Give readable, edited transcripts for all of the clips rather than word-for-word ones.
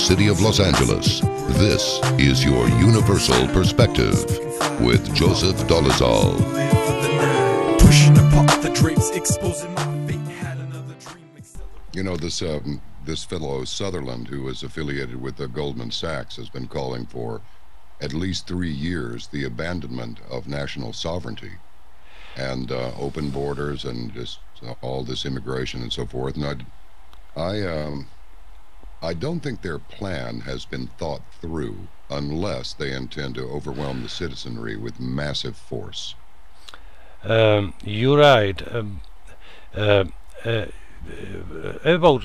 city of Los Angeles, this is your Universal Perspective with Joseph Dolezal. You know, this fellow Sutherland, who is affiliated with the Goldman Sachs, has been calling for at least 3 years the abandonment of national sovereignty and open borders and just all this immigration and so forth. And I don't think their plan has been thought through unless they intend to overwhelm the citizenry with massive force. You're right. About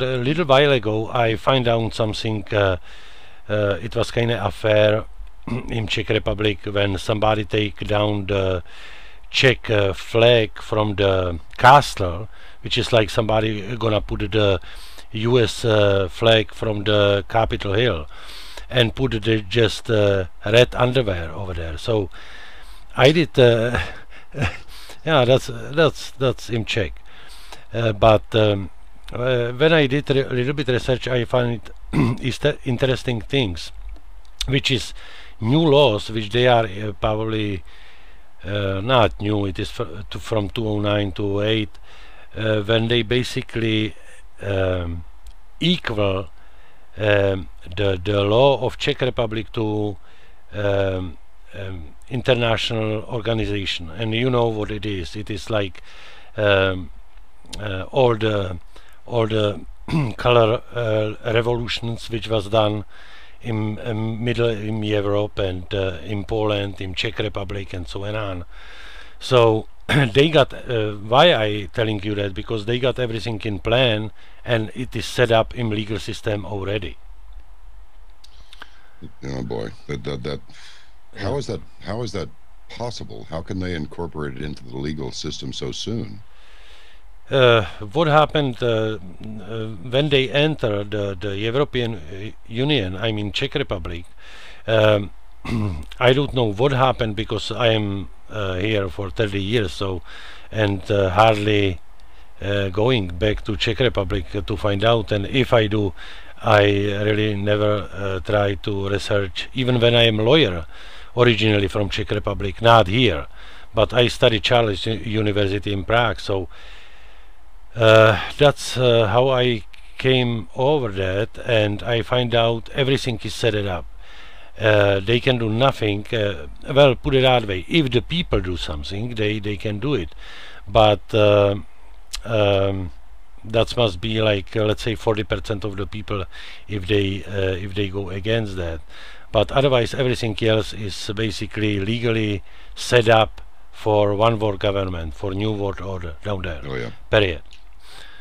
a little while ago, I found out something. It was kind of affair in Czech Republic when somebody take down the Czech flag from the castle, which is like somebody gonna put the U.S. flag from the Capitol Hill and put just red underwear over there. So I did. Yeah, that's in Czech. But when I did a little bit research, I found interesting things, which is new laws, which they are probably not new. It is from 2009 to 2008, when they basically equal the law of Czech Republic to international organization. And you know what it is. It is like all the color revolutions which was done in in Europe and in Poland, in Czech Republic, and so on. So they got why I telling you that, because they got everything in plan and it is set up in legal system already. Oh boy, how is that possible? How can they incorporate it into the legal system so soon? What happened when they entered the European Union, I mean Czech Republic, I don't know what happened, because I am here for 30 years, so, and hardly going back to Czech Republic to find out, and if I do, I really never try to research, even when I am a lawyer, originally from Czech Republic, not here, but I studied Charles University in Prague, so that's how I came over that, and I find out everything is set it up. They can do nothing. Well, put it that way, if the people do something, they can do it, but that must be like let's say 40% of the people if they go against that. But otherwise, everything else is basically legally set up for one world government, for new world order down there. Oh yeah. Period.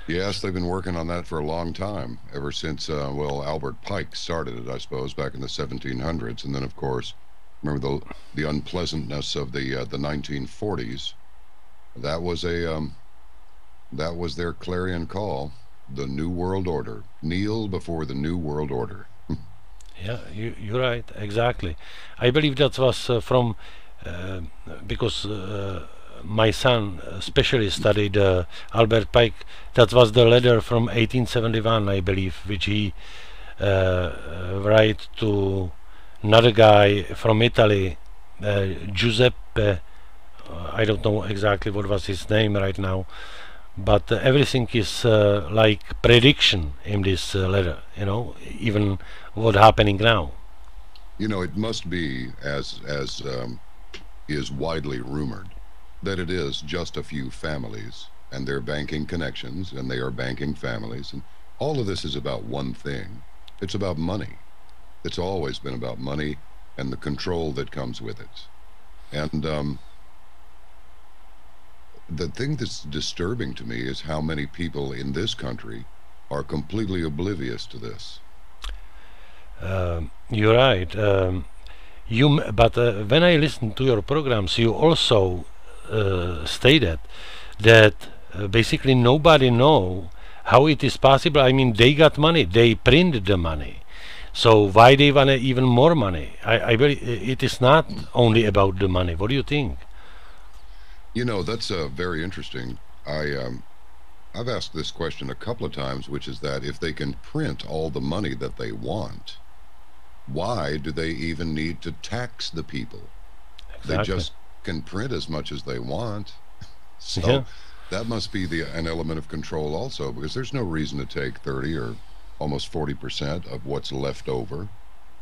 Yes, they've been working on that for a long time, ever since, well, Albert Pike started it, I suppose, back in the 1700s. And then, of course, remember the unpleasantness of the 1940s. That was their clarion call, the New World Order. Kneel before the New World Order. Yeah, you're right, exactly. I believe that was from, because my son especially studied Albert Pike. That was the letter from 1871, I believe, which he write to another guy from Italy, Giuseppe. I don't know exactly what was his name right now, but everything is like prediction in this letter. You know, even what happening now. You know, it must be as is widely rumored, that it is just a few families and their banking connections, and they are banking families, and all of this is about one thing. It's about money. It's always been about money and the control that comes with it. And the thing that's disturbing to me is how many people in this country are completely oblivious to this. You're right. But when I listen to your programs, you also stated that basically nobody know how it is possible. I mean, they got money, they printed the money, so why they want even more money? I believe it is not only about the money. What do you think? You know, that's very interesting. I've asked this question a couple of times, which is that if they can print all the money that they want, why do they even need to tax the people? Exactly. They just can print as much as they want. So Yeah. that must be an element of control also, because there's no reason to take 30 or almost 40% of what's left over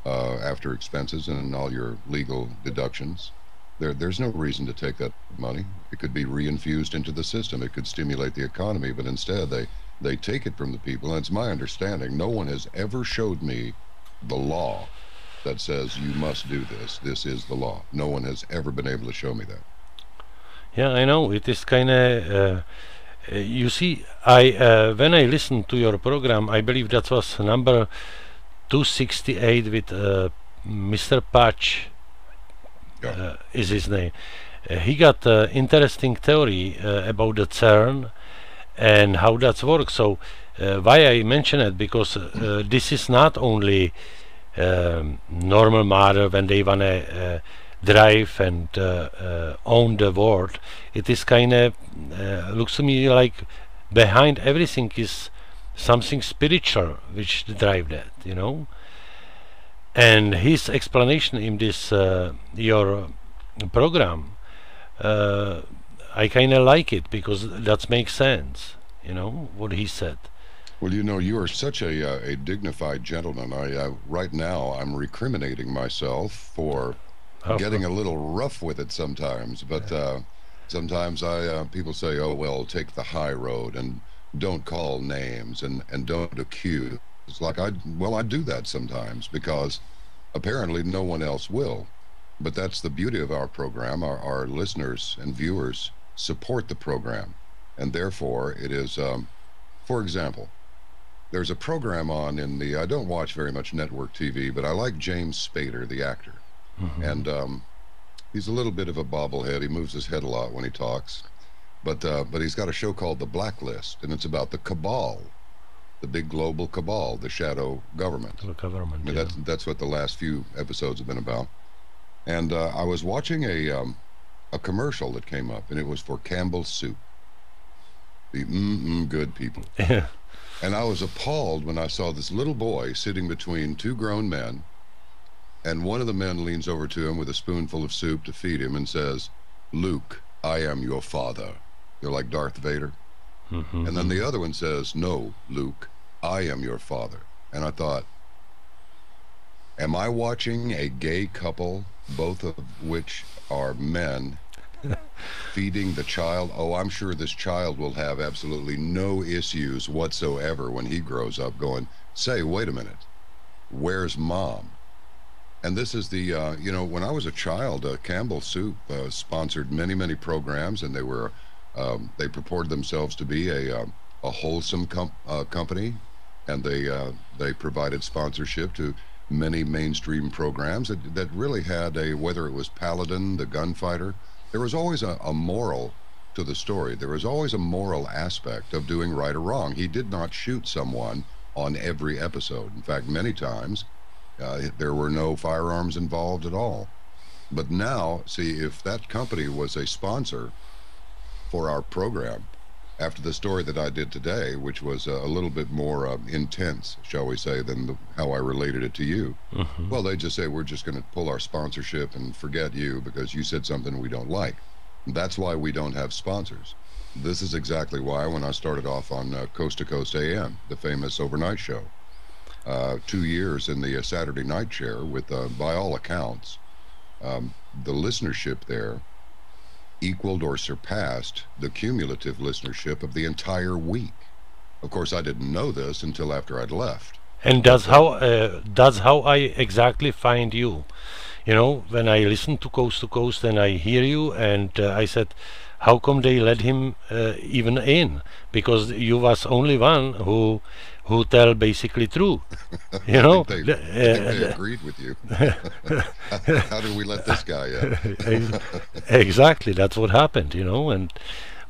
after expenses and all your legal deductions. There's no reason to take that money. It could be reinfused into the system. It could stimulate the economy, but instead they take it from the people. And it's my understanding, no one has ever showed me the law that says you must do this. This is the law. No one has ever been able to show me that. Yeah, I know. It is kind of. You see, I when I listened to your program, I believe that was number 268 with Mr. Patch. Yeah. Is his name. He got interesting theory about the CERN and how that works. So why I mention it, because this is not only normal matter when they want to drive and own the world. It is kind of looks to me like behind everything is something spiritual which drive that, you know. And his explanation in this your program, I kind of like it, because that makes sense, you know, what he said. Well, you know, you are such a dignified gentleman. Right now I'm recriminating myself for getting a little rough with it sometimes, but sometimes people say, oh, well, take the high road and don't call names and don't accuse. It's like I do that sometimes, because apparently no one else will. But that's the beauty of our program. Our listeners and viewers support the program, and therefore it is, for example, there's a program on in the, I don't watch very much network TV, but I like James Spader, the actor. Mm-hmm. And he's a little bit of a bobblehead. He moves his head a lot when he talks. But he's got a show called The Blacklist, and it's about the cabal, the big global cabal, the shadow government. The government, I mean, that's what the last few episodes have been about. And I was watching a commercial that came up, and it was for Campbell's Soup. The good people. Yeah. And I was appalled when I saw this little boy sitting between two grown men, and one of the men leans over to him with a spoonful of soup to feed him and says, "Luke, I am your father." They're like Darth Vader. Mm-hmm. And then the other one says, "No, Luke, I am your father." And I thought, am I watching a gay couple, both of which are men, feeding the child? Oh, I'm sure this child will have absolutely no issues whatsoever when he grows up going, say, wait a minute, where's mom? And this is the, you know, when I was a child, Campbell's Soup sponsored many programs, and they purported themselves to be a wholesome company, and they provided sponsorship to many mainstream programs that really had whether it was Paladin, the gunfighter, there was always a moral to the story. There was always a moral aspect of doing right or wrong. He did not shoot someone on every episode. In fact, many times there were no firearms involved at all. But now, see, if that company was a sponsor for our program, after the story that I did today, which was a little bit more intense, shall we say, than how I related it to you, well, they just say, we're just going to pull our sponsorship and forget you because you said something we don't like. That's why we don't have sponsors. This is exactly why when I started off on Coast to Coast AM, the famous overnight show, 2 years in the Saturday night chair with, by all accounts, the listenership there equaled or surpassed the cumulative listenership of the entire week. Of course, I didn't know this until after I'd left. And that's how I exactly find you. You know, when I listen to Coast, and I hear you, and I said, how come they let him even in? Because you was only one who tell basically true. You know, I think they agreed with you. How did we let this guy in? Exactly, that's what happened. You know,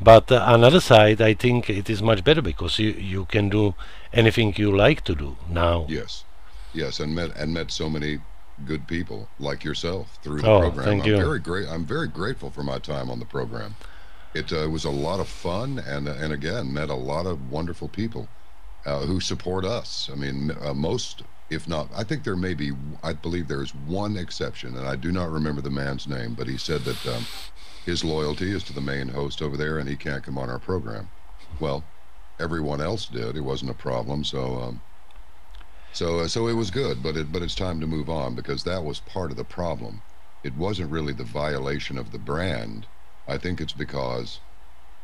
but another side, I think it is much better because you can do anything you like to do now. Yes, and met so many good people like yourself through the program. Thank you. I'm very grateful for my time on the program. It was a lot of fun, and again met a lot of wonderful people who support us. I mean, most if not, I think there may be, I believe there's one exception, and I do not remember the man's name, but he said that his loyalty is to the main host over there, and he can't come on our program. Well, everyone else did. It wasn't a problem, so it was good, but it's time to move on, because that was part of the problem. It wasn't really the violation of the brand. I think it's because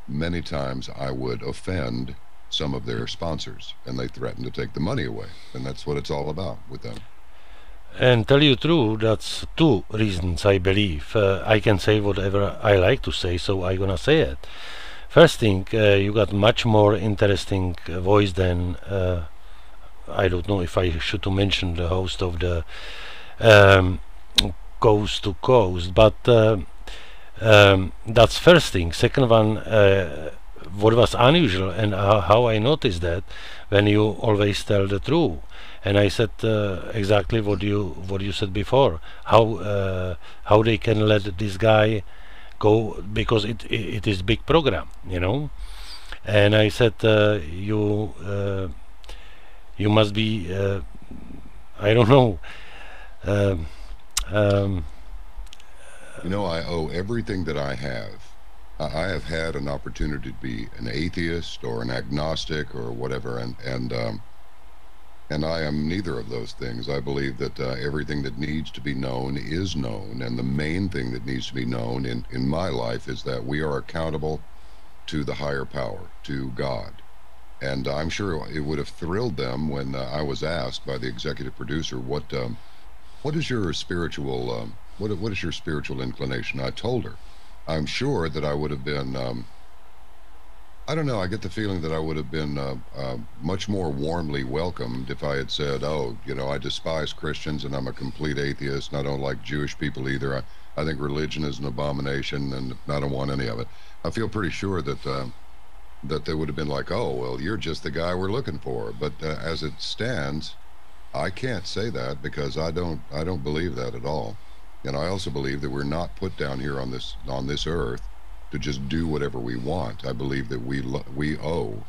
many times I would offend some of their sponsors, and they threatened to take the money away, and that's what it's all about with them. And tell you true, that's two reasons I believe. I can say whatever I like to say, so I'm gonna say it. First thing, you got much more interesting voice than I don't know if I should to mention the host of the Coast to Coast, but that's first thing. Second one, what was unusual, and how I noticed that, when you always tell the truth. And I said exactly what you said before. How they can let this guy go, because it is big program, you know. And I said you must be I don't know. You know, I owe everything that I have. I have had an opportunity to be an atheist or an agnostic or whatever, and I am neither of those things. I believe that everything that needs to be known is known, and the main thing that needs to be known in my life is that we are accountable to the higher power, to God. And I'm sure it would have thrilled them when I was asked by the executive producer, what is your spiritual what is your spiritual inclination? I told her. I'm sure that I would have been I don't know, I get the feeling that I would have been much more warmly welcomed if I had said, oh, you know, I despise Christians and I'm a complete atheist and I don't like Jewish people either. I think religion is an abomination and I don't want any of it. I feel pretty sure that that they would have been like, oh, well, you're just the guy we're looking for. But as it stands, I can't say that, because I don't believe that at all. And I also believe that we're not put down here on this earth to just do whatever we want. I believe that we owe.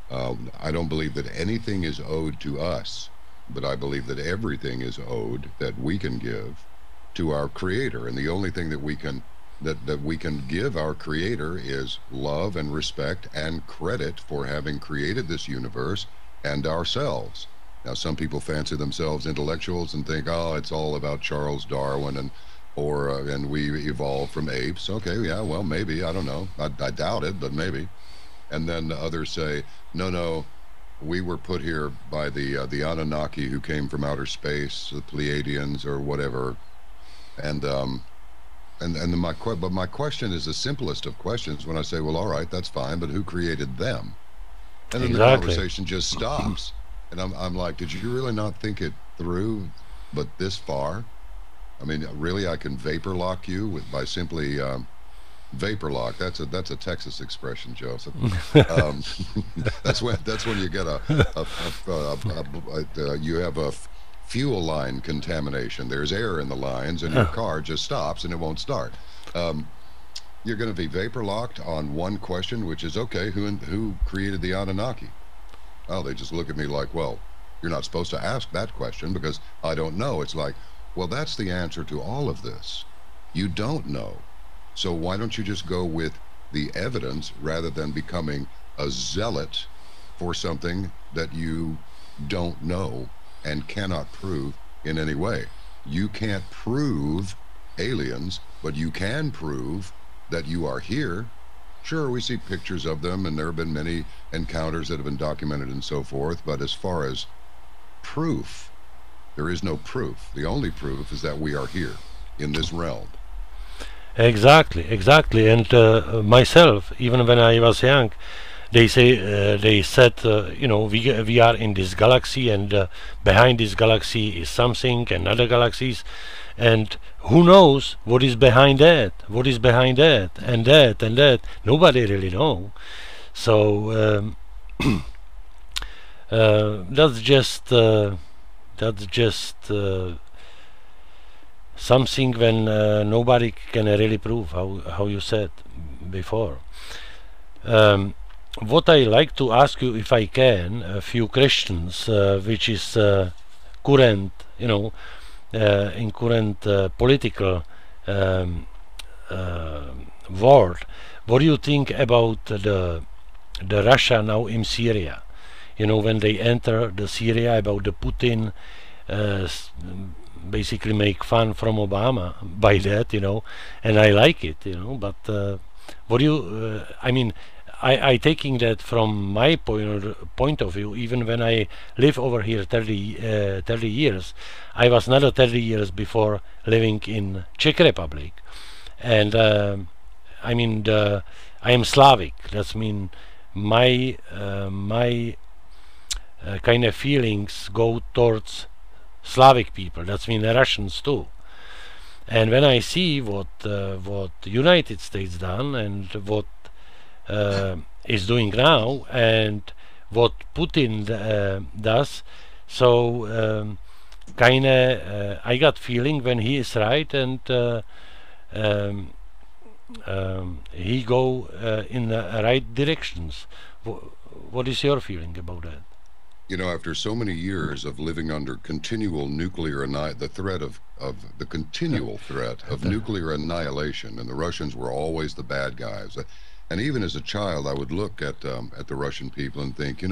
I don't believe that anything is owed to us, but I believe that everything is owed that we can give to our Creator. And the only thing that we can give our Creator is love and respect and credit for having created this universe and ourselves. Now, some people fancy themselves intellectuals and think, oh, it's all about Charles Darwin and we evolved from apes. Okay, yeah, well, maybe, I don't know. I doubt it, but maybe. And then others say, no, we were put here by the Anunnaki who came from outer space, the Pleiadians or whatever. But my question is the simplest of questions when I say, well, all right, that's fine, but who created them? And then the conversation just stops. And I'm like, did you really not think it through, but this far? I mean, really, I can vapor lock you by simply vapor lock. That's a Texas expression, Joseph. That's when you get you have a fuel line contamination. There's air in the lines, and your car just stops and it won't start. You're going to be vapor locked on one question, which is, okay, who created the Anunnaki? Oh, they just look at me like, well, you're not supposed to ask that question because I don't know. It's like, well, that's the answer to all of this. You don't know. So why don't you just go with the evidence rather than becoming a zealot for something that you don't know and cannot prove in any way? You can't prove aliens, but you can prove that you are here. Sure, we see pictures of them, and there have been many encounters that have been documented and so forth, but as far as proof, there is no proof. The only proof is that we are here in this realm. Exactly. And myself, even when I was young, they said, you know, we are in this galaxy, and behind this galaxy is something, and other galaxies, and who knows what is behind that? What is behind that? And that and that? Nobody really know. So that's just something when nobody can really prove, how you said before. What I like to ask you, if I can, a few questions which is current, in current political world. What do you think about the Russia now in Syria? When they enter the Syria, about the Putin, basically make fun from Obama by that, and I like it, but what do you, I taking that from my point of view, even when I live over here 30 years, I was not 30 years before living in Czech Republic, and I am Slavic. That's mean my kind of feelings go towards Slavic people. That's mean the Russians too. And when I see what United States done and what is doing now and what Putin does, so I got feeling when he is right, and he go in the right directions. What is your feeling about that? After so many years of living under continual nuclear the threat of the continual threat of nuclear annihilation, and the Russians were always the bad guys. And even as a child, I would look at the Russian people and think,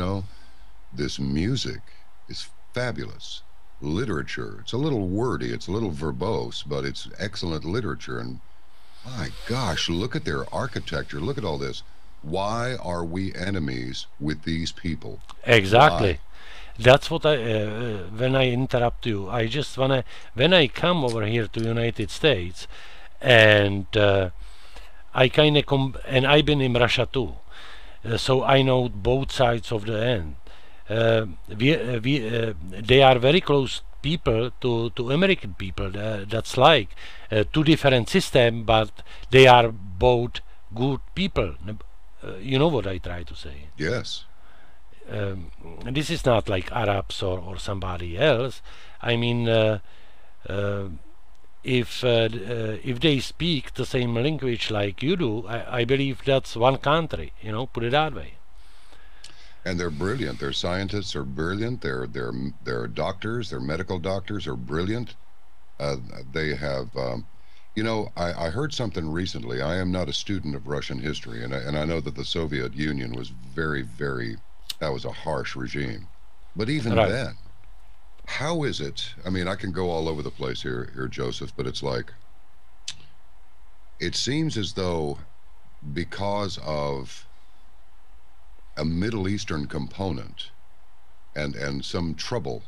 this music is fabulous. Literature, it's a little wordy, it's a little verbose, but it's excellent literature. And my gosh, look at their architecture, look at all this. Why are we enemies with these people? Exactly. Why? That's what when I interrupt you, I just wanna, when I come over here to United States, and I kind of and I've been in Russia too, so I know both sides of the end. They are very close people to American people. That's like two different systems, but they are both good people. You know what I try to say? Yes. This is not like Arabs or somebody else. If they speak the same language like you do, I believe that's one country. Put it that way. And they're brilliant. Their scientists are brilliant. Their doctors, their medical doctors are brilliant. They have. I heard something recently. I am not a student of Russian history, and I know that the Soviet Union was very, very. That was a harsh regime. But even then, how is it? I can go all over the place here, Joseph, but it's like, it seems as though because of a Middle Eastern component and some trouble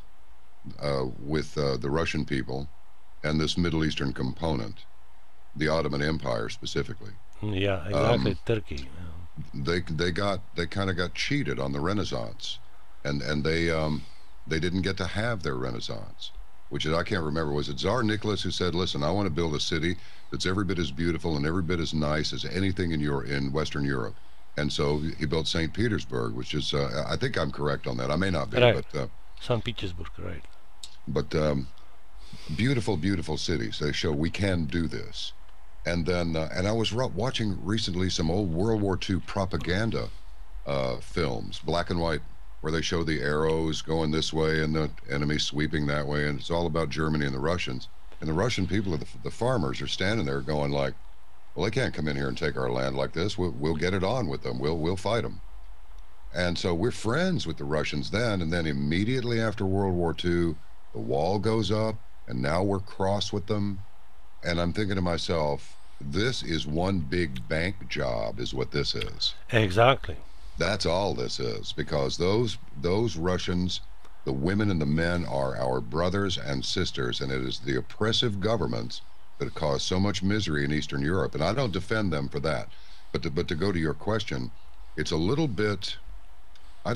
with the Russian people and this Middle Eastern component, the Ottoman Empire specifically. Yeah, exactly. Turkey. They kind of got cheated on the Renaissance, and they didn't get to have their Renaissance, which is, I can't remember, was it Tsar Nicholas who said, listen, I want to build a city that's every bit as beautiful and every bit as nice as anything in Western Europe. And so he built St. Petersburg, which is, I think I'm correct on that. I may not be, right. But St. Petersburg, right. But beautiful, beautiful cities. They show we can do this. And then, and I was watching recently some old World War II propaganda films, black and white, where they show the arrows going this way and the enemy sweeping that way, and it's all about Germany and the Russians. And the Russian people, the farmers, are standing there going like, well, they can't come in here and take our land like this. We'll get it on with them. We'll fight them. And so we're friends with the Russians then, and then immediately after World War II, the wall goes up, and now we're cross with them. And I'm thinking to myself, this is one big bank job is what this is. Exactly. That's all this is, because those Russians, the women and the men, are our brothers and sisters, and it is the oppressive governments that cause so much misery in Eastern Europe. And I don't defend them for that. But to go to your question, it's a little bit, I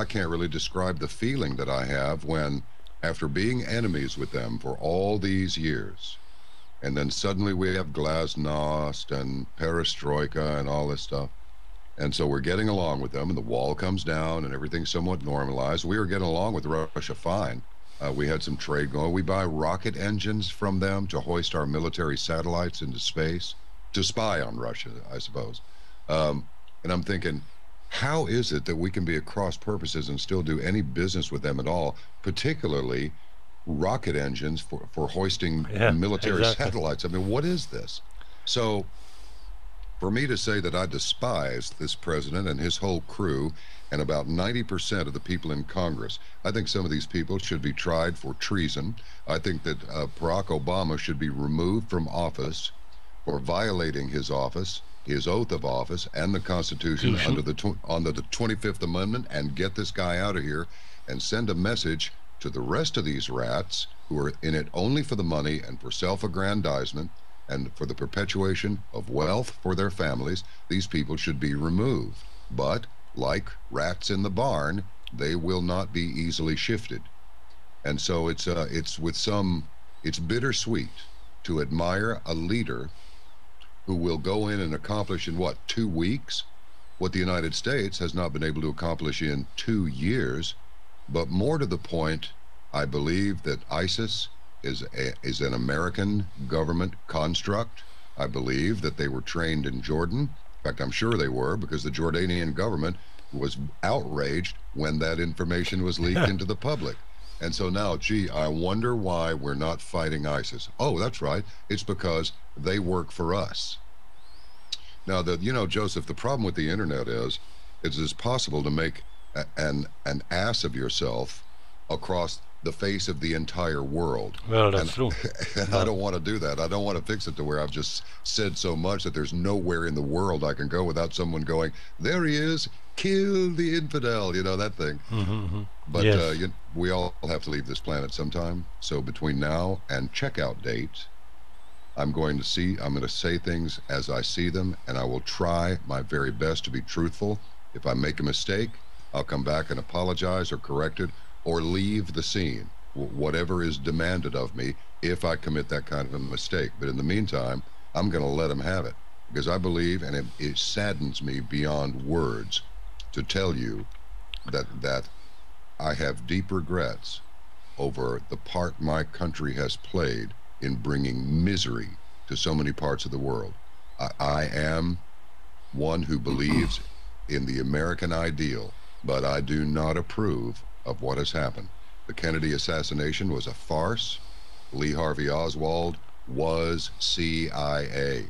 can't really describe the feeling that I have when, after being enemies with them for all these years, and then suddenly we have glasnost and perestroika and all this stuff. And so we're getting along with them, and the wall comes down and everything's somewhat normalized. We were getting along with Russia fine. We had some trade going. We buy rocket engines from them to hoist our military satellites into space, to spy on Russia, I suppose. And I'm thinking, how is it that we can be at cross purposes and still do any business with them at all, particularly rocket engines for hoisting military satellites. I mean, what is this? So for me to say that I despise this president and his whole crew and about 90% of the people in Congress, I think some of these people should be tried for treason. I think that Barack Obama should be removed from office for violating his office, his oath of office, and the Constitution under the 25th Amendment, and get this guy out of here and send a message to the rest of these rats who are in it only for the money and for self-aggrandizement and for the perpetuation of wealth for their families. These people should be removed. But like rats in the barn, they will not be easily shifted. And so it's bittersweet to admire a leader who will go in and accomplish in 2 weeks what the United States has not been able to accomplish in 2 years. But more to the point, I believe that ISIS is an American government construct. I believe that they were trained in Jordan. In fact, I'm sure they were, because the Jordanian government was outraged when that information was leaked into the public. And so now, gee, I wonder why we're not fighting ISIS. Oh, that's right. It's because they work for us. Now, Joseph, the problem with the internet is it's possible to make an ass of yourself across the face of the entire world. Well, that's true. And I don't want to do that. I don't want to fix it to where I've just said so much that there's nowhere in the world I can go without someone going, there he is, kill the infidel, that thing. But yes. We all have to leave this planet sometime. So between now and checkout date, I'm going to say things as I see them, and I will try my very best to be truthful. If I make a mistake, I'll come back and apologize or correct it, or leave the scene, whatever is demanded of me if I commit that kind of a mistake. But in the meantime, I'm going to let them have it, because I believe, and it saddens me beyond words to tell you that I have deep regrets over the part my country has played in bringing misery to so many parts of the world. I am one who believes in the American ideal, but I do not approve of what has happened. The Kennedy assassination was a farce. Lee Harvey Oswald was CIA,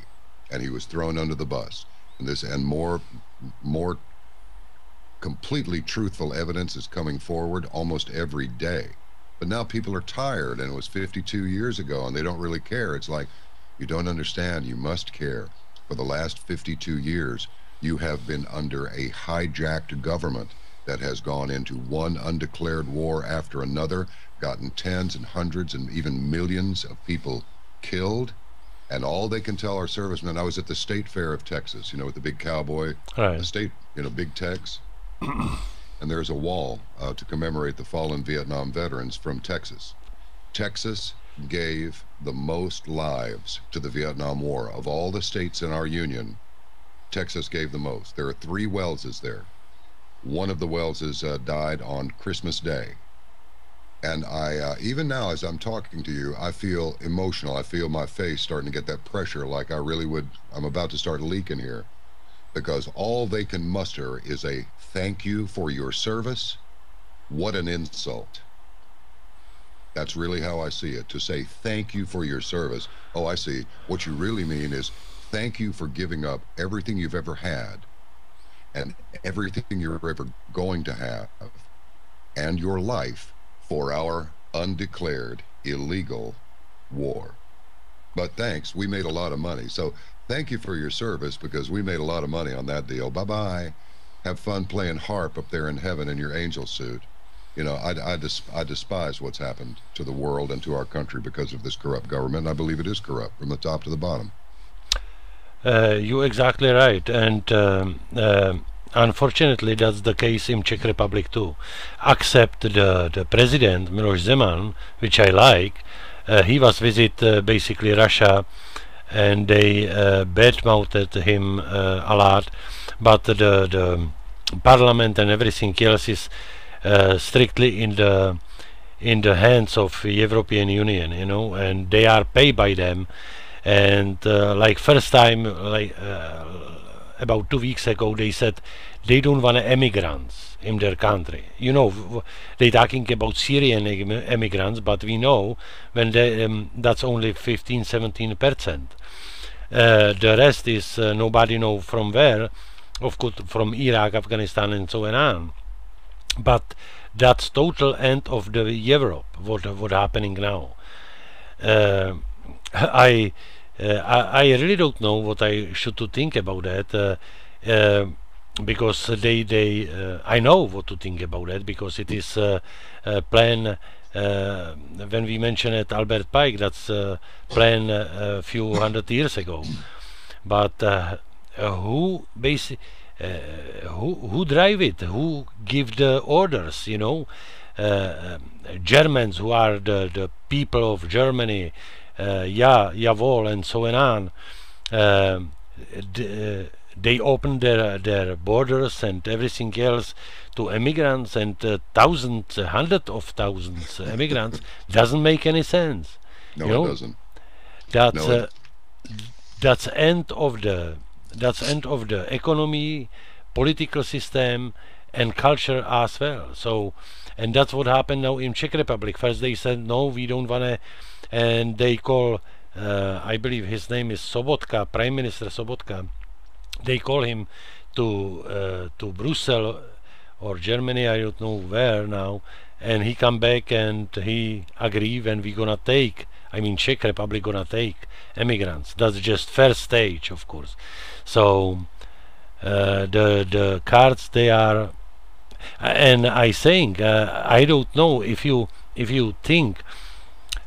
and he was thrown under the bus. And more completely truthful evidence is coming forward almost every day. But now people are tired, and it was 52 years ago, and they don't really care. It's like, you don't understand, you must care. For the last 52 years, you have been under a hijacked government that has gone into one undeclared war after another, gotten tens and hundreds and even millions of people killed, and all they can tell our servicemen. I was at the State Fair of Texas, with the big cowboy, the state, Big Tex, and there's a wall to commemorate the fallen Vietnam veterans from Texas. Texas gave the most lives to the Vietnam War. Of all the states in our union, Texas gave the most. There are 3 Wellses there. One of the Wellses died on Christmas Day. And I, even now as I'm talking to you, I feel emotional. I feel my face starting to get that pressure like I really would. I'm about to start leaking here, because all they can muster is a thank you for your service. What an insult. That's really how I see it. To say thank you for your service. Oh, I see. What you really mean is thank you for giving up everything you've ever had and everything you're ever going to have and your life for our undeclared illegal war. But thanks, we made a lot of money. So thank you for your service, because we made a lot of money on that deal. Bye-bye. Have fun playing harp up there in heaven in your angel suit. I despise what's happened to the world and to our country because of this corrupt government. I believe it is corrupt from the top to the bottom. You're exactly right, and unfortunately that's the case in Czech Republic too. Except the president Miloš Zeman, which I like, he was visit basically Russia, and they badmouthed him a lot, but the parliament and everything else is strictly in the hands of European Union, and they are paid by them. And like first time, about 2 weeks ago, they said they don't want immigrants in their country. You know, they're talking about Syrian immigrants, but we know when they, that's only 15-17%. The rest is nobody know from where, of course from Iraq, Afghanistan, and so on. But that's total end of the Europe. What happening now? I really don't know what I should to think about that, because I know what to think about that, because it is a plan. When we mentioned it, Albert Pike, that's plan a few hundred years ago. But who drive it? Who give the orders? You know, Germans, who are the people of Germany, J.B.Wells and so on. They open their borders and everything else to immigrants, and thousands, hundreds of thousands immigrants. Doesn't make any sense. No, you know? It doesn't. That's end of the economy, political system, and culture as well. So, and that's what happened now in Czech Republic. First they said no, we don't wanna, and they call, I believe his name is Sobotka, Prime Minister Sobotka. They call him to Brussels or Germany, I don't know where now, and he come back and he agree when we gonna take, I mean Czech Republic gonna take immigrants. That's just first stage, of course. So the cards they are, and I think I don't know if you think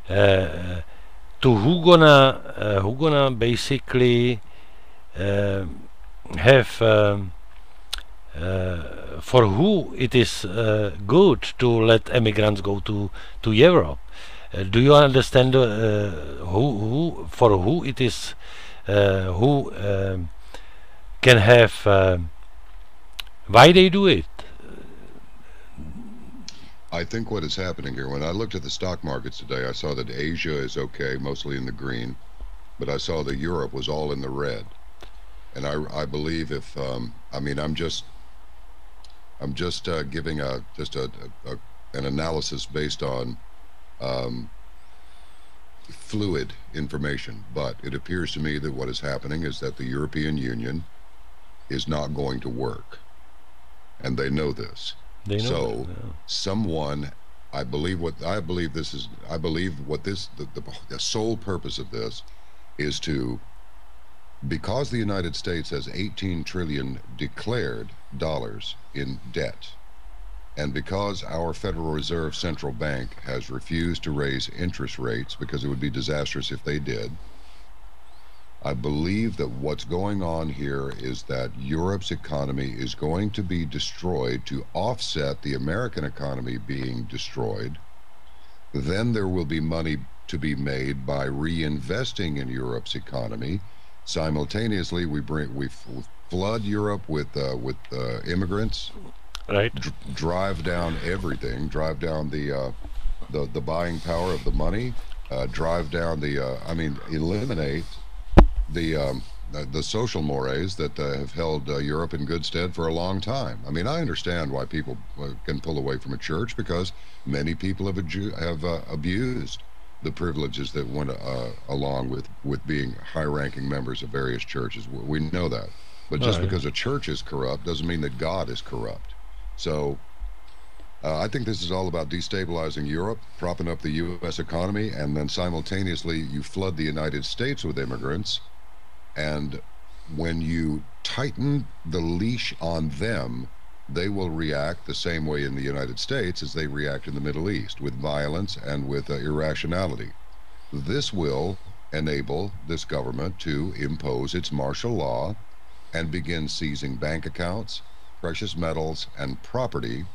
to who gonna basically have for who it is good to let immigrants go to Europe. Do you understand who for who it is who can have why they do it? I think what is happening here, when I looked at the stock markets today, I saw that Asia is okay, mostly in the green, but I saw that Europe was all in the red. And I believe if I mean I'm just giving an analysis based on fluid information, but it appears to me that what is happening is that the European Union is not going to work, and they know this. They know so that, yeah. Someone, I believe what the sole purpose of this is to, because the United States has 18 trillion declared dollars in debt, and because our Federal Reserve Central Bank has refused to raise interest rates because it would be disastrous if they did, I believe that what's going on here is that Europe's economy is going to be destroyed to offset the American economy being destroyed. Then there will be money to be made by reinvesting in Europe's economy. Simultaneously, we flood Europe with immigrants, right? Drive down everything, drive down the buying power of the money, drive down eliminate the social mores that have held Europe in good stead for a long time. I mean, I understand why people can pull away from a church, because many people have abused the privileges that went along with being high-ranking members of various churches. We know that. But just because a church is corrupt doesn't mean that God is corrupt. So I think this is all about destabilizing Europe, propping up the U.S. economy, and then simultaneously you flood the United States with immigrants. And when you tighten the leash on them, they will react the same way in the United States as they react in the Middle East, with violence and with irrationality. This will enable this government to impose its martial law and begin seizing bank accounts, precious metals, and property,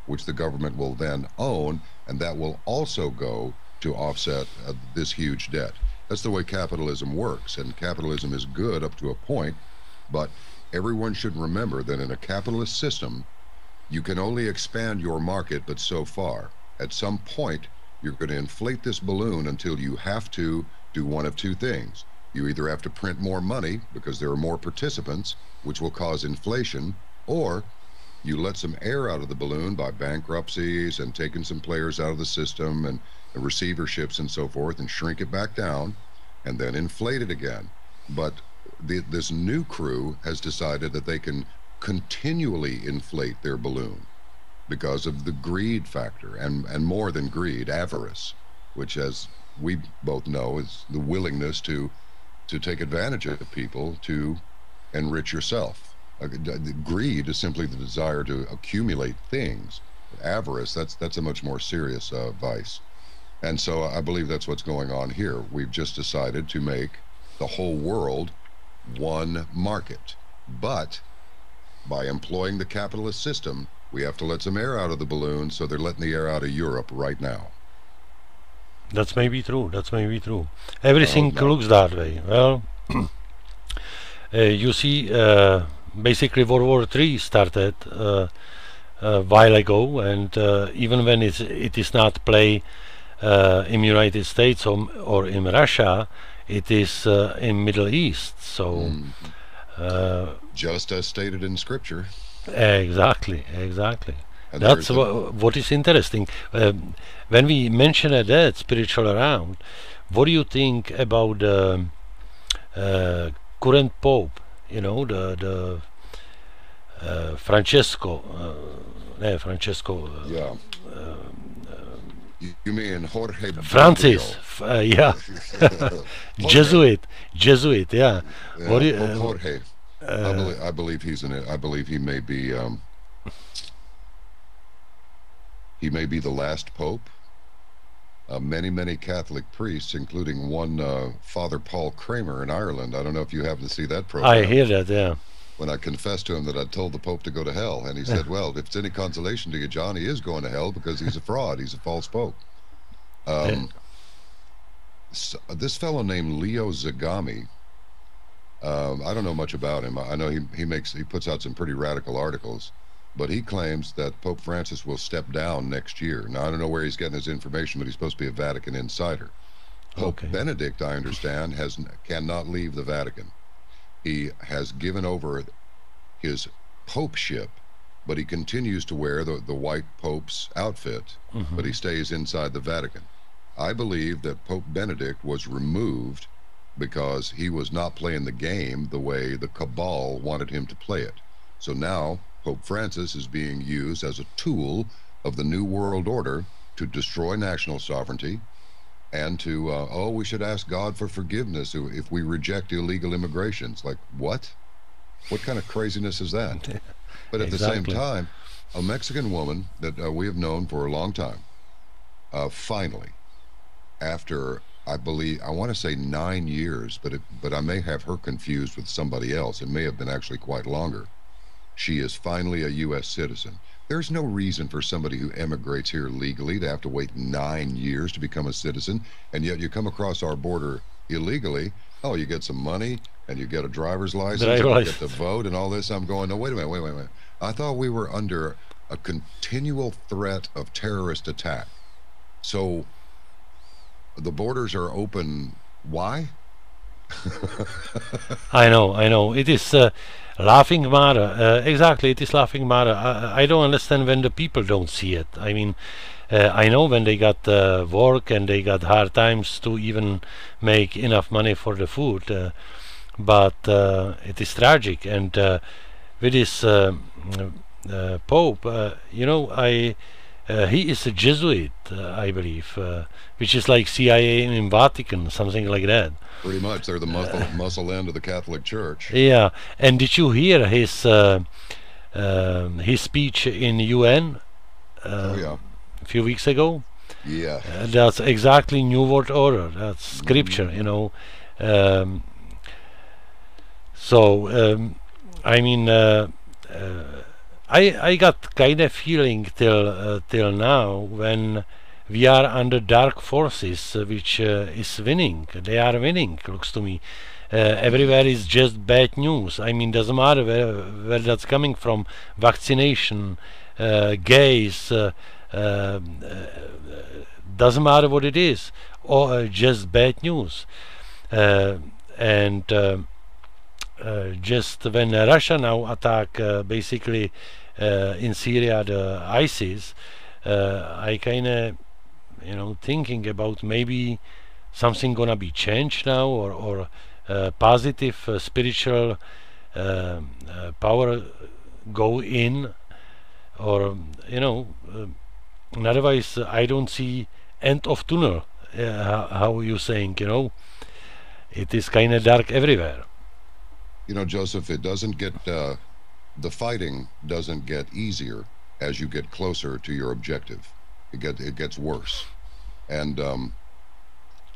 which the government will then own, and that will also go to offset this huge debt. That's the way capitalism works, and capitalism is good up to a point, but everyone should remember that in a capitalist system, you can only expand your market but so far. At some point, you're going to inflate this balloon until you have to do one of two things. You either have to print more money because there are more participants, which will cause inflation, or you let some air out of the balloon by bankruptcies and taking some players out of the system and receiverships and so forth, and shrink it back down and then inflate it again. But this new crew has decided that they can continually inflate their balloon because of the greed factor, and more than greed, avarice, which, as we both know, is the willingness to take advantage of people to enrich yourself. Greed is simply the desire to accumulate things. Avarice, that's a much more serious vice. And so I believe that's what's going on here. We've just decided to make the whole world one market. But by employing the capitalist system, we have to let some air out of the balloon, so they're letting the air out of Europe right now. That's maybe true. That's maybe true. Everything looks that way. Well, you see, basically World War III started a while ago, and even when it is not play in United States or in Russia, it is in Middle East. So just as stated in Scripture. Exactly. And that's what is interesting. When we mention that spiritual around, what do you think about the current Pope? You know, the Francesco. Yeah. You mean Jorge Francis? Yeah. Jesuit. Yeah. What do you, Jorge. I believe he's in it. I believe he may be. He may be the last pope. Many Catholic priests, including one Father Paul Kramer in Ireland. I don't know if you happen to see that program. I hear that. Yeah. When I confessed to him that I'd told the Pope to go to hell, and he said, "Well, if it's any consolation to you, John, he is going to hell because he's a fraud. He's a false pope." This fellow named Leo Zagami. I don't know much about him. I know he puts out some pretty radical articles, but he claims that Pope Francis will step down next year. Now, I don't know where he's getting his information, but he's supposed to be a Vatican insider. Pope Benedict, I understand, cannot leave the Vatican. He has given over his popeship, but he continues to wear the white Pope's outfit, but he stays inside the Vatican. I believe that Pope Benedict was removed because he was not playing the game the way the cabal wanted him to play it. So now Pope Francis is being used as a tool of the New World Order to destroy national sovereignty and to, we should ask God for forgiveness if we reject illegal immigrations. Like, what? What kind of craziness is that? But at the same time, a Mexican woman that we have known for a long time, finally, after, I want to say 9 years, but I may have her confused with somebody else. It may have been actually quite longer. She is finally a U.S. citizen. There's no reason for somebody who emigrates here legally to have to wait 9 years to become a citizen, and yet you come across our border illegally. Oh, you get some money, and you get a driver's license, and you get to vote, and all this. I'm going, no, wait a minute. I thought we were under a continual threat of terrorist attack. So the borders are open. Why? I know. It is laughing matter. Exactly, it is laughing matter. I don't understand when the people don't see it. I mean, I know when they got work and they got hard times to even make enough money for the food. But it is tragic. And with this Pope, he is a Jesuit, I believe, which is like CIA in Vatican, something like that. Pretty much, they're the muscle end of the Catholic Church. Yeah, and did you hear his speech in UN a few weeks ago? Yeah. That's exactly New World Order. That's Scripture, I mean, I got kind of feeling till now when we are under dark forces, which is winning. They are winning, looks to me. Everywhere is just bad news. I mean, doesn't matter where that's coming from. Vaccination, gays, doesn't matter what it is, or just bad news. and just when Russia now attack basically in Syria the ISIS, I kind of thinking about maybe something gonna be changed now, or positive spiritual power go in, or otherwise I don't see end of tunnel. How you saying? It is kind of dark everywhere. Joseph, it doesn't get the fighting doesn't get easier as you get closer to your objective. It gets worse. And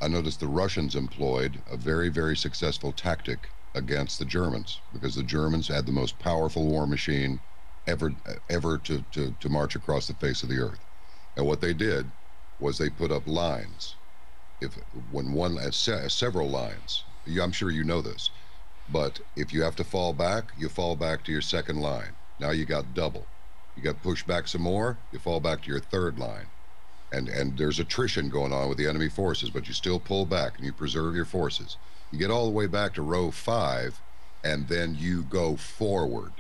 I noticed the Russians employed a very, very successful tactic against the Germans, because the Germans had the most powerful war machine ever to march across the face of the earth. And what they did was they put up lines. Several lines. I'm sure you know this. But if you have to fall back, you fall back to your second line. Now you got double. You got pushed back some more, you fall back to your third line. And there's attrition going on with the enemy forces, but you still pull back and you preserve your forces. You get all the way back to row 5, and then you go forward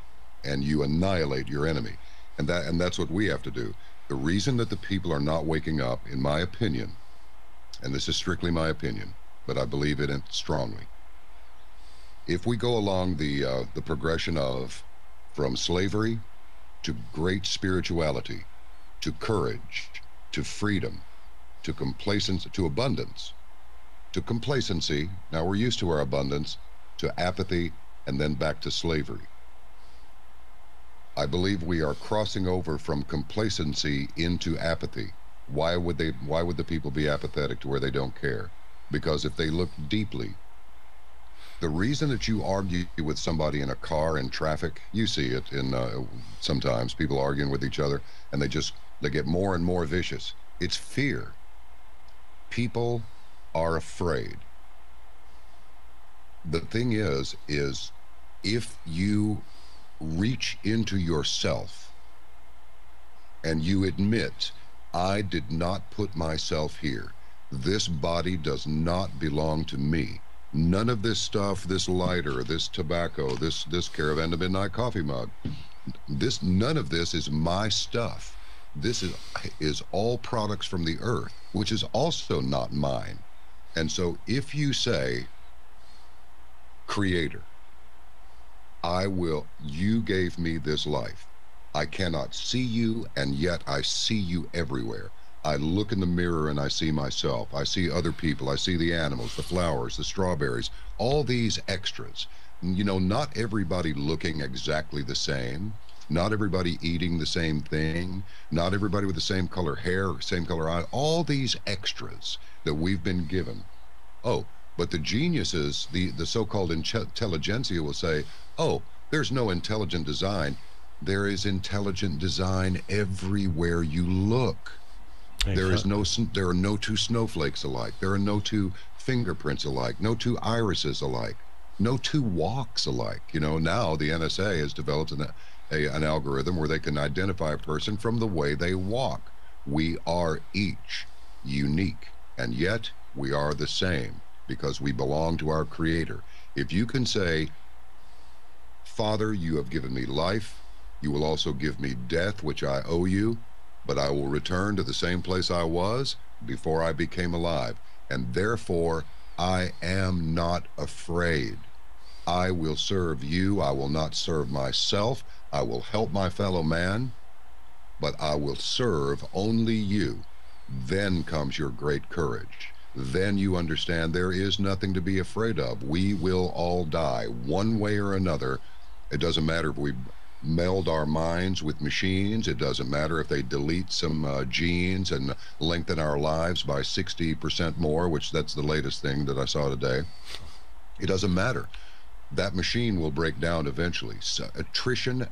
and you annihilate your enemy. And that's what we have to do. The reason that the people are not waking up, in my opinion, and this is strictly my opinion, but I believe in it strongly. If we go along the progression from slavery to great spirituality, to courage, to freedom, to complacency, to abundance, to complacency, now we're used to our abundance, to apathy, and then back to slavery. I believe we are crossing over from complacency into apathy. Why would the people be apathetic to where they don't care? Because if they look deeply, the reason that you argue with somebody in a car in traffic, you see it in sometimes people arguing with each other, and they get more and more vicious. It's fear. People are afraid. The thing is if you reach into yourself and you admit, I did not put myself here. This body does not belong to me. None of this stuff, this lighter, this tobacco, this Caravan to Midnight coffee mug, none of this is my stuff. This is all products from the earth, which is also not mine. And so if you say, Creator, you gave me this life. I cannot see you, and yet I see you everywhere. I look in the mirror and I see myself. I see other people. I see the animals, the flowers, the strawberries, all these extras. Not everybody looking exactly the same. Not everybody eating the same thing. Not everybody with the same color hair, same color eye. All these extras that we've been given. Oh, but the geniuses, the so-called intelligentsia will say, oh, there's no intelligent design. There is intelligent design everywhere you look. Exactly. There are no two snowflakes alike. There are no two fingerprints alike. No two irises alike. No two walks alike. Now the NSA has developed an algorithm where they can identify a person from the way they walk. We are each unique, and yet we are the same because we belong to our Creator. If you can say, Father, you have given me life, you will also give me death, which I owe you, but I will return to the same place I was before I became alive. And therefore, I am not afraid. I will serve you. I will not serve myself. I will help my fellow man, but I will serve only you. Then comes your great courage. Then you understand there is nothing to be afraid of. We will all die one way or another. It doesn't matter if we meld our minds with machines. It doesn't matter if they delete some genes and lengthen our lives by 60% more, which that's the latest thing that I saw today. It doesn't matter. That machine will break down eventually. So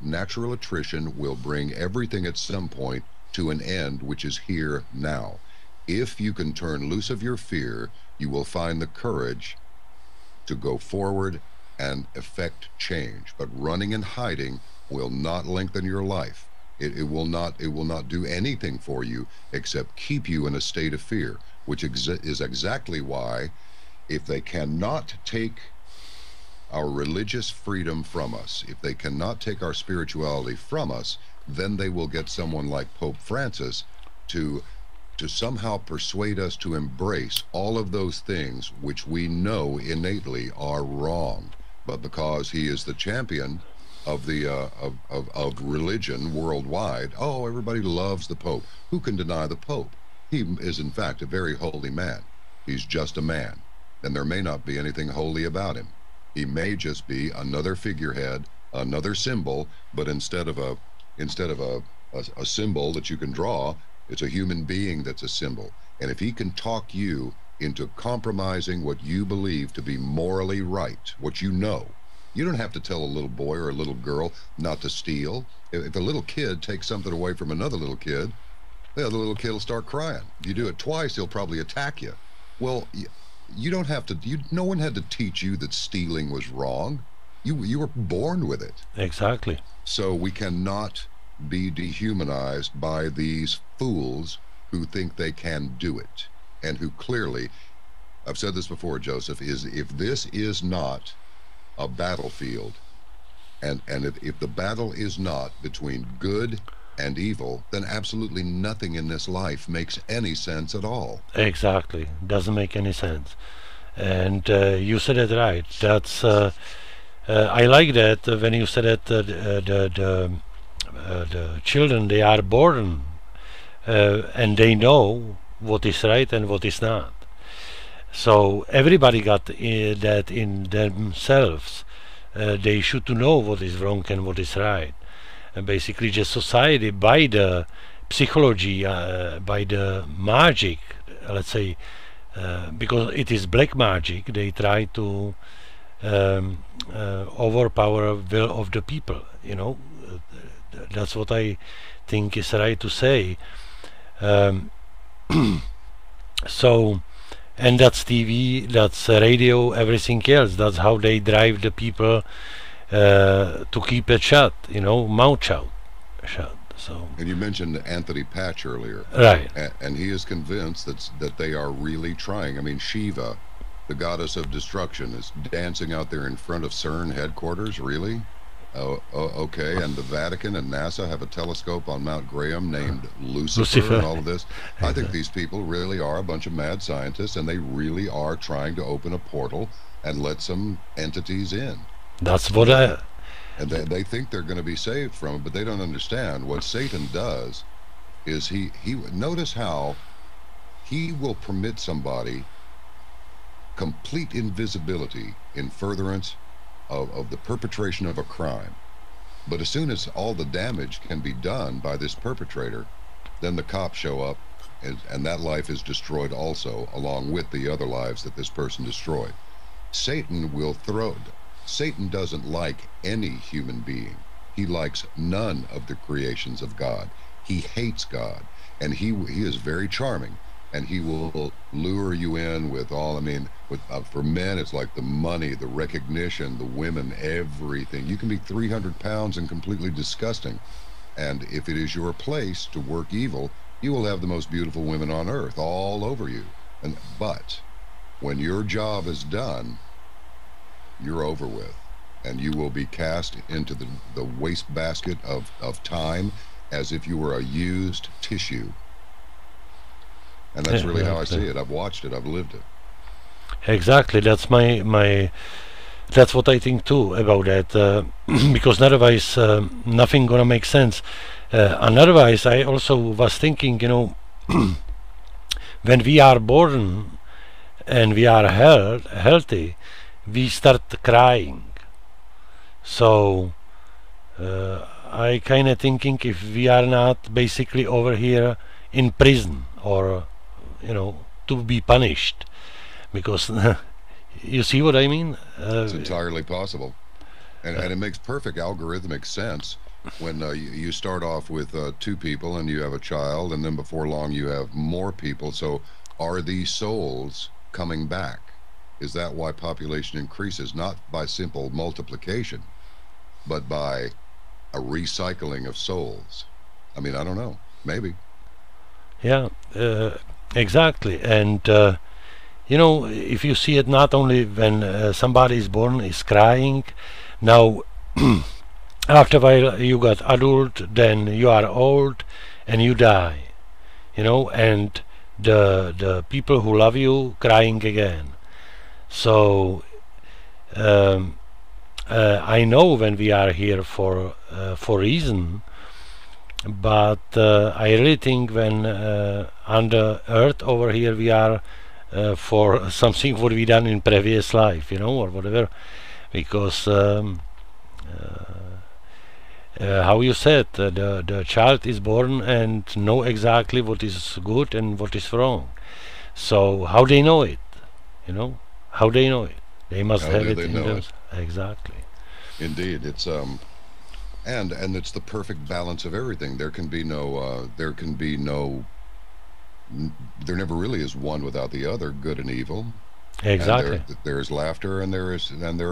natural attrition will bring everything at some point to an end, which is here now. If you can turn loose of your fear, you will find the courage to go forward and effect change. But running and hiding will not lengthen your life. It will not do anything for you except keep you in a state of fear, which is exactly why, if they cannot take our religious freedom from us. If they cannot take our spirituality from us, then they will get someone like Pope Francis to somehow persuade us to embrace all of those things which we know innately are wrong. But because he is the champion of the of religion worldwide, oh, everybody loves the Pope. Who can deny the Pope? He is in fact a very holy man. He's just a man, and there may not be anything holy about him. He may just be another figurehead, another symbol, but instead of a symbol that you can draw, it's a human being that's a symbol. And if he can talk you into compromising what you believe to be morally right, what you know, you don't have to tell a little boy or a little girl not to steal. If a little kid takes something away from another little kid, the other little kid will start crying. If you do it twice, he'll probably attack you. Well, you don't have to, no one had to teach you that stealing was wrong. You were born with it. Exactly. So we cannot be dehumanized by these fools who think they can do it, and who clearly, I've said this before, Joseph, is if this is not a battlefield, and if the battle is not between good and evil, then absolutely nothing in this life makes any sense at all. Exactly, doesn't make any sense. And you said it right. That's I like that when you said that the children, they are born and they know what is right and what is not. So everybody got that in themselves. They should know what is wrong and what is right. And basically just society, by the psychology, by the magic, let's say, because it is black magic, they try to overpower will of the people, you know. That's what I think is right to say. So, and that's TV, that's radio, everything else. That's how they drive the people to keep it shut, you know, mouth shut. So. And you mentioned Anthony Patch earlier, right? And he is convinced that they are really trying. I mean, Shiva, the goddess of destruction, is dancing out there in front of CERN headquarters. Really? Oh, okay. And the Vatican and NASA have a telescope on Mount Graham named Lucifer and all of this. I think these people really are a bunch of mad scientists, and they really are trying to open a portal and let some entities in. That's what I... And they think they're going to be saved from it, but they don't understand. What Satan does is he notice how he will permit somebody complete invisibility in furtherance of the perpetration of a crime. But as soon as all the damage can be done by this perpetrator, then the cops show up, and that life is destroyed also, along with the other lives that this person destroyed. Satan doesn't like any human being. He likes none of the creations of God. He hates God, and he is very charming, and he will lure you in with all, I mean, for men, it's like the money, the recognition, the women, everything. You can be 300 pounds and completely disgusting, and if it is your place to work evil, you will have the most beautiful women on earth all over you. But when your job is done, you're over with, and you will be cast into the wastebasket of time as if you were a used tissue. And that's really how I see it. I've watched it. I've lived it. Exactly. That's my that's what I think too about that, because otherwise nothing gonna make sense. And otherwise, I also was thinking, you know, when we are born and we are healthy, we start crying. So I kind of thinking if we are not basically over here in prison, or you know, to be punished, because you see what I mean? It's entirely possible, and it makes perfect algorithmic sense when you start off with 2 people and you have a child, and then before long you have more people. So are these souls coming back? Is that why population increases? Not by simple multiplication, but by a recycling of souls. I mean, I don't know. Maybe. Yeah, exactly. And you know, if you see it not only when somebody is born is crying, now after a while you got adult, then you are old and you die, you know, and the people who love you crying again. So I know when we are here for reason, but I really think when on the earth over here we are for something what we done in previous life, you know, or whatever, because how you said, the child is born and know exactly what is good and what is wrong. So how they know it, you know, how they know it? They must How have do it they in know them. it? Exactly. Indeed, it's and it's the perfect balance of everything. There can be no there never really is one without the other, good and evil. Exactly. And there is laughter, and there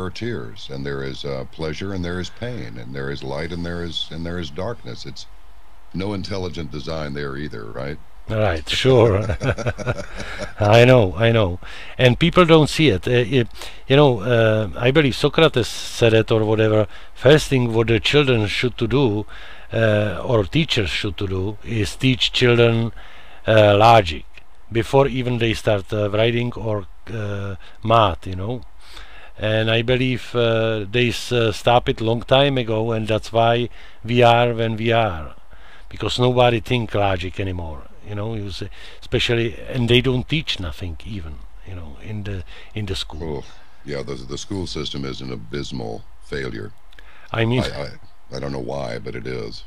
are tears, and there is pleasure, and there is pain, and there is light, and there is darkness. It's no intelligent design there either, right? Right, sure. I know. And people don't see it. You know, I believe Socrates said it or whatever. First thing what the children should to do, or teachers should to do, is teach children logic before even they start writing or math, you know. And I believe they stopped it long time ago, and that's why we are when we are, because nobody think logic anymore. You know, you say, especially, and they don't teach nothing even, you know, in the school. Oh, yeah, the school system is an abysmal failure. I mean, I don't know why, but it is.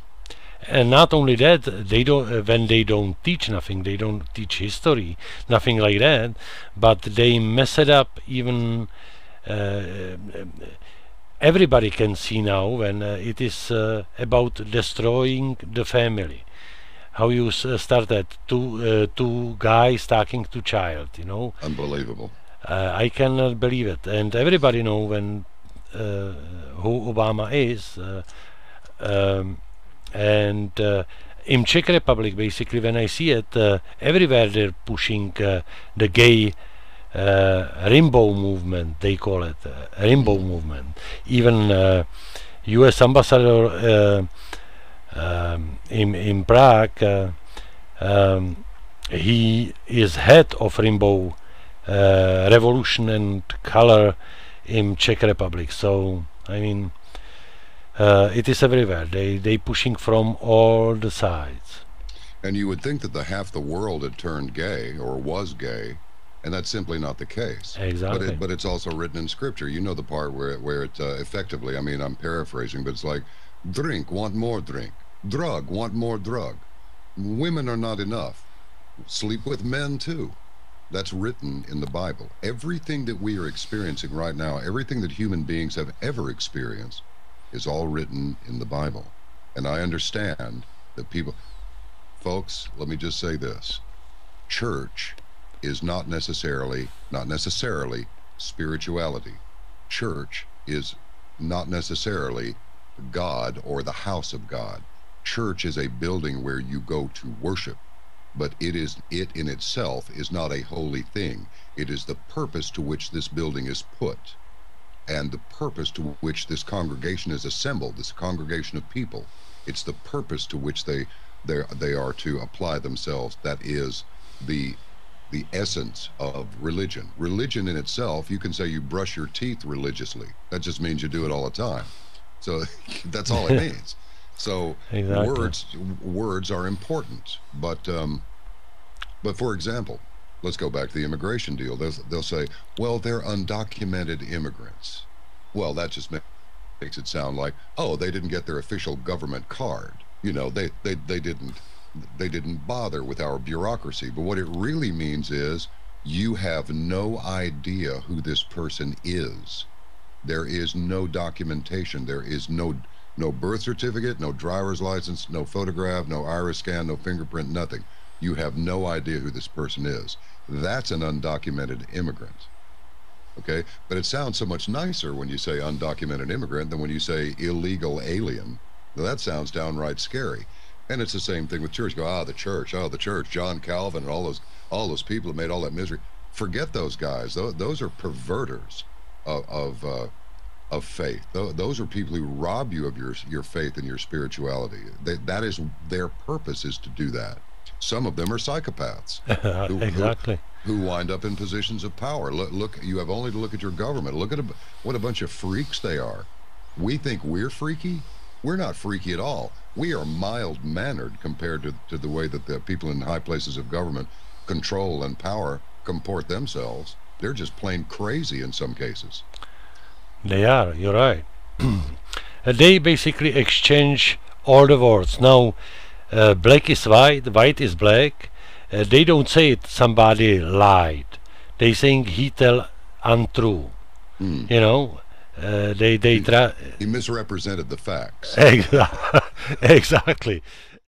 and not only that, they don't when they don't teach nothing, they don't teach history, nothing like that, but they mess it up even. Everybody can see now when it is about destroying the family. How you started two guys talking to child, you know. Unbelievable. I cannot believe it, and everybody know when who Obama is, and in Czech Republic, basically, when I see it, everywhere they're pushing the gay rainbow movement. They call it rainbow movement. Even U.S. ambassador. In Prague, he is head of Rainbow Revolution and Color in Czech Republic. So I mean, it is everywhere. They pushing from all the sides. And you would think that half the world had turned gay or was gay, and that's simply not the case. Exactly. But it's also written in Scripture. You know the part where it effectively. I mean, I'm paraphrasing, but it's like, drink, want more drink. Drug, want more drug. Women are not enough. Sleep with men too. That's written in the Bible. Everything that we are experiencing right now, everything that human beings have ever experienced, is all written in the Bible. And I understand that people, folks, let me just say this. Church is not necessarily spirituality. Church is not necessarily God or the house of God. Church is a building where you go to worship, but it in itself is not a holy thing. It is the purpose to which this building is put, and the purpose to which this congregation is assembled, this congregation of people. It's the purpose to which they are to apply themselves. That is the essence of religion. Religion in itself, you can say you brush your teeth religiously. That just means you do it all the time. So that's all it means. So exactly. words are important, but for example, let's go back to the immigration deal. They'll say, well, they're undocumented immigrants. Well, that just makes it sound like, oh, they didn't get their official government card. You know, they didn't bother with our bureaucracy. But what it really means is you have no idea who this person is. There is no documentation. There is no birth certificate, no driver's license, no photograph, no iris scan, no fingerprint, nothing. You have no idea who this person is. That's an undocumented immigrant. Okay? But it sounds so much nicer when you say undocumented immigrant than when you say illegal alien. Now, that sounds downright scary. And it's the same thing with church. Go, the church, John Calvin and all those people have made all that misery. Forget those guys. Those are perverters of faith. Those are people who rob you of your faith and your spirituality. That is their purpose, is to do that. Some of them are psychopaths. Exactly. Who wind up in positions of power. Look, you have only to look at your government. Look at what a bunch of freaks they are. We think we're freaky. We're not freaky at all. We are mild-mannered compared to the way that the people in high places of government control and power comport themselves. They're just plain crazy in some cases. They are, you're right. They basically exchange all the words. Now, black is white is black. They don't say it, somebody lied. They think he tell untrue. You know, he misrepresented the facts. Exactly.